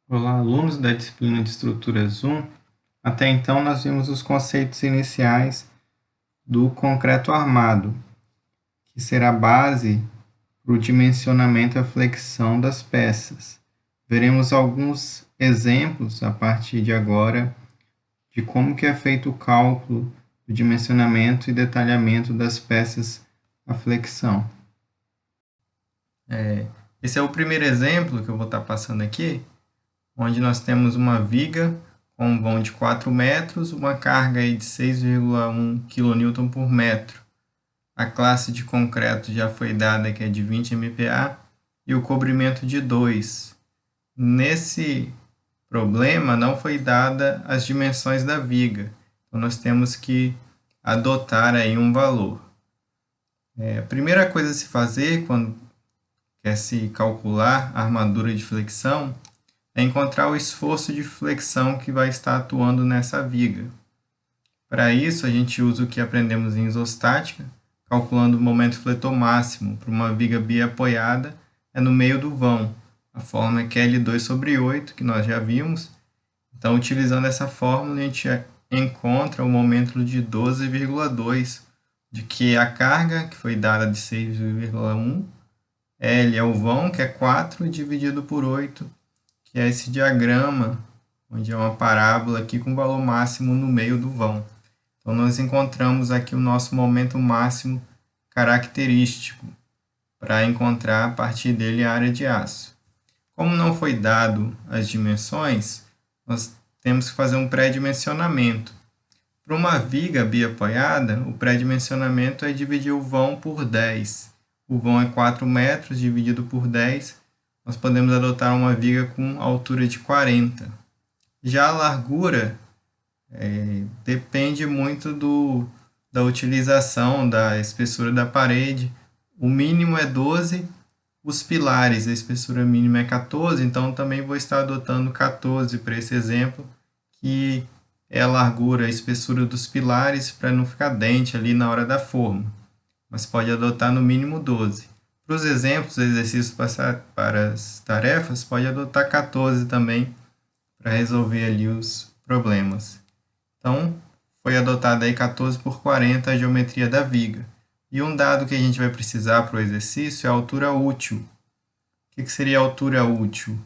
Olá, alunos da disciplina de Estruturas 1. Até então, nós vimos os conceitos iniciais do concreto armado, que será a base para o dimensionamento e a flexão das peças. Veremos alguns exemplos a partir de agora de como que é feito o cálculo do dimensionamento e detalhamento das peças à flexão. Esse é o primeiro exemplo que eu vou estar passando aqui, onde nós temos uma viga com um vão de 4 metros, uma carga aí de 6,1 kN por metro. A classe de concreto já foi dada, que é de 20 MPa, e o cobrimento de 2. Nesse problema não foi dada as dimensões da viga, então nós temos que adotar aí um valor. A primeira coisa a se fazer quando quer se calcular a armadura de flexão é encontrar o esforço de flexão que vai estar atuando nessa viga. Para isso, a gente usa o que aprendemos em isostática, calculando o momento fletor máximo para uma viga biapoiada é no meio do vão. A fórmula é QL2/8, que nós já vimos. Então, utilizando essa fórmula, a gente encontra o momento de 12,2, de que a carga, que foi dada de 6,1, L é o vão, que é 4, dividido por 8, que é esse diagrama, onde é uma parábola aqui com valor máximo no meio do vão. Então, nós encontramos aqui o nosso momento máximo característico para encontrar a partir dele a área de aço. Como não foi dado as dimensões, nós temos que fazer um pré-dimensionamento. Para uma viga biapoiada, o pré-dimensionamento é dividir o vão por 10. O vão é 4 metros dividido por 10. Nós podemos adotar uma viga com altura de 40. Já a largura depende muito da utilização da espessura da parede. O mínimo é 12, os pilares, a espessura mínima é 14, então também vou estar adotando 14 para esse exemplo, que é a largura, a espessura dos pilares, para não ficar dente ali na hora da forma. Mas pode adotar no mínimo 12. Para os exemplos, exercícios para as tarefas, pode adotar 14 também, para resolver ali os problemas. Então, foi adotada aí 14 por 40 a geometria da viga. E um dado que a gente vai precisar para o exercício é a altura útil. O que seria a altura útil?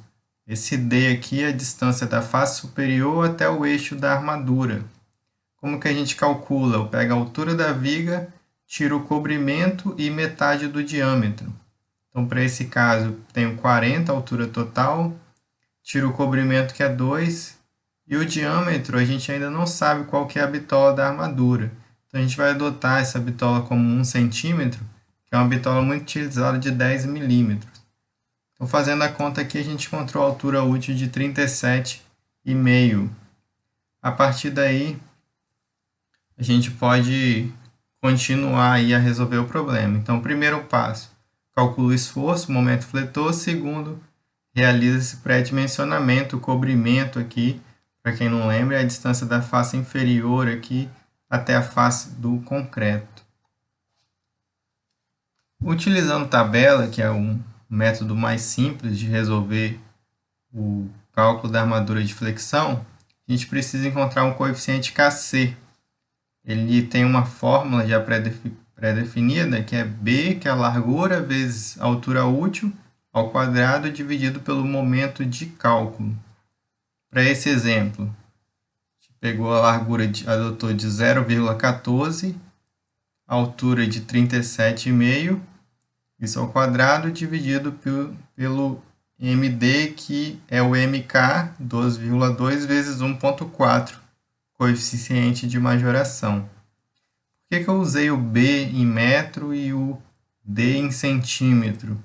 Esse D aqui é a distância da face superior até o eixo da armadura. Como que a gente calcula? Eu pego a altura da viga, tiro o cobrimento e metade do diâmetro. Então, para esse caso, tenho 40, a altura total, tiro o cobrimento, que é 2, e o diâmetro a gente ainda não sabe qual que é a bitola da armadura. Então, a gente vai adotar essa bitola como 1 centímetro, que é uma bitola muito utilizada de 10 milímetros. Então, fazendo a conta aqui, a gente encontrou a altura útil de 37,5. A partir daí, a gente pode continuar aí a resolver o problema. Então, primeiro passo, calcula o esforço, momento fletor. Segundo, realiza esse pré-dimensionamento, o cobrimento aqui. Para quem não lembra, é a distância da face inferior aqui até a face do concreto. Utilizando tabela, que é um método mais simples de resolver o cálculo da armadura de flexão, a gente precisa encontrar um coeficiente Kc. Ele tem uma fórmula já pré-definida, que é B, que é a largura, vezes a altura útil, ao quadrado, dividido pelo momento de cálculo. Para esse exemplo, a gente pegou a largura, adotou de 0,14, a altura de 37,5, isso ao quadrado, dividido pelo MD, que é o MK, 12,2 vezes 1,4, coeficiente de majoração. Por que eu usei o B em metro e o D em centímetro?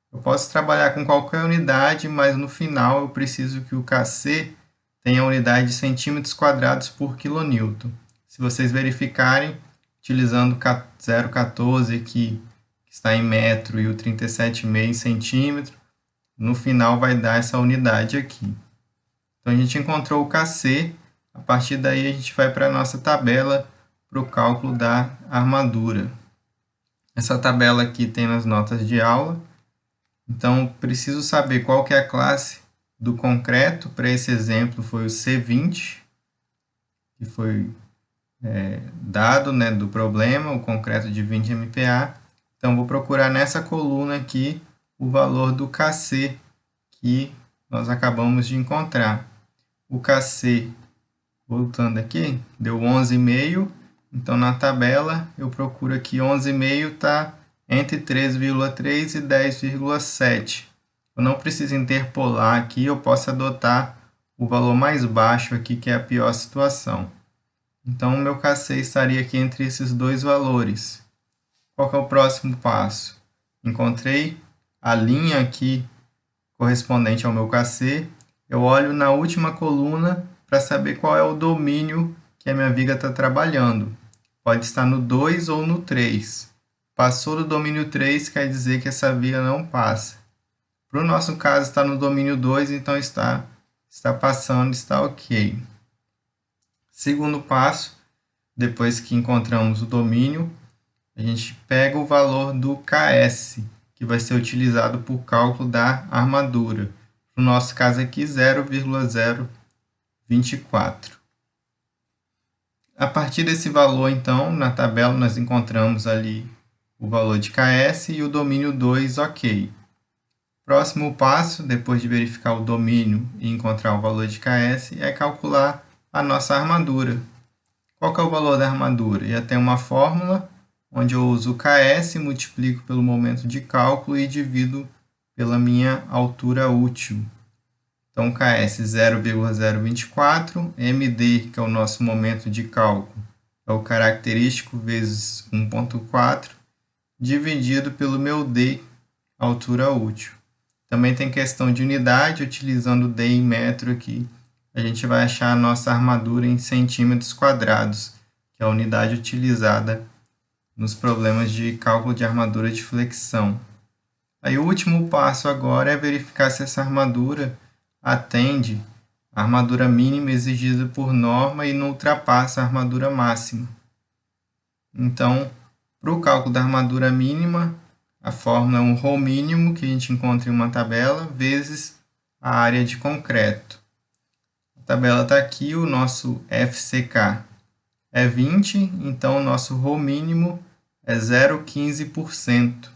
Eu posso trabalhar com qualquer unidade, mas no final eu preciso que o Kc tenha a unidade de centímetros quadrados por quilonewton. Se vocês verificarem, utilizando 0,14 aqui, que está em metro, e o 37,5 em centímetro, no final vai dar essa unidade aqui. Então, a gente encontrou o Kc. A partir daí, a gente vai para a nossa tabela para o cálculo da armadura. Essa tabela aqui tem nas notas de aula. Então, preciso saber qual que é a classe do concreto para esse exemplo foi o C20, que foi dado, né, do problema, o concreto de 20 MPa. Então, vou procurar nessa coluna aqui o valor do Kc que nós acabamos de encontrar. O Kc, voltando aqui, deu 11,5. Então, na tabela, eu procuro aqui 11,5 está entre 3,3 e 10,7. Eu não preciso interpolar aqui, eu posso adotar o valor mais baixo aqui, que é a pior situação. Então, o meu Kc estaria aqui entre esses dois valores. Qual que é o próximo passo? Encontrei a linha aqui correspondente ao meu Kc. Eu olho na última coluna para saber qual é o domínio que a minha viga está trabalhando. Pode estar no 2 ou no 3. Passou do domínio 3, quer dizer que essa viga não passa. Para o nosso caso, está no domínio 2, então está passando, está ok. Segundo passo, depois que encontramos o domínio, a gente pega o valor do Ks, que vai ser utilizado para o cálculo da armadura. No nosso caso aqui, 0,024. A partir desse valor, então, na tabela nós encontramos ali o valor de Ks e o domínio 2, ok. Próximo passo, depois de verificar o domínio e encontrar o valor de Ks, é calcular a nossa armadura. Qual que é o valor da armadura? Já tem uma fórmula onde eu uso o Ks, multiplico pelo momento de cálculo e divido pela minha altura útil. Então, Ks 0,024, MD, que é o nosso momento de cálculo, é o característico vezes 1,4, dividido pelo meu D, altura útil. Também tem questão de unidade, utilizando D em metro aqui, a gente vai achar a nossa armadura em centímetros quadrados, que é a unidade utilizada nos problemas de cálculo de armadura de flexão. Aí o último passo agora é verificar se essa armadura atende a armadura mínima exigida por norma e não ultrapassa a armadura máxima. Então, para o cálculo da armadura mínima, a fórmula é um ρ mínimo, que a gente encontra em uma tabela, vezes a área de concreto. A tabela está aqui, o nosso FCK é 20, então o nosso ρ mínimo é 0,15%.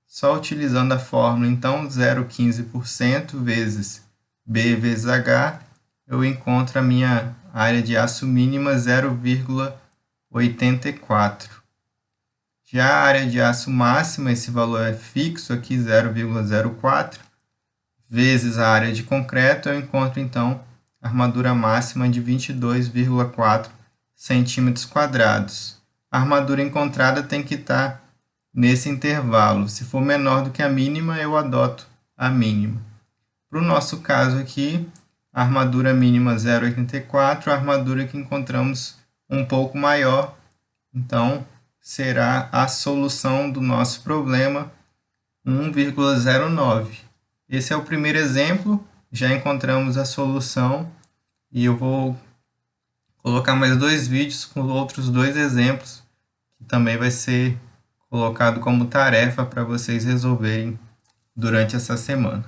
Só utilizando a fórmula, então, 0,15% vezes B vezes H, eu encontro a minha área de aço mínima 0,84. Já a área de aço máxima, esse valor é fixo aqui, 0,04, vezes a área de concreto, eu encontro, então, a armadura máxima de 22,4 centímetros quadrados. A armadura encontrada tem que estar nesse intervalo. Se for menor do que a mínima, eu adoto a mínima. Para o nosso caso aqui, a armadura mínima 0,84, a armadura que encontramos um pouco maior, então será a solução do nosso problema 1,09. Esse é o primeiro exemplo, já encontramos a solução e eu vou colocar mais 2 vídeos com outros 2 exemplos, que também vai ser colocado como tarefa para vocês resolverem durante essa semana.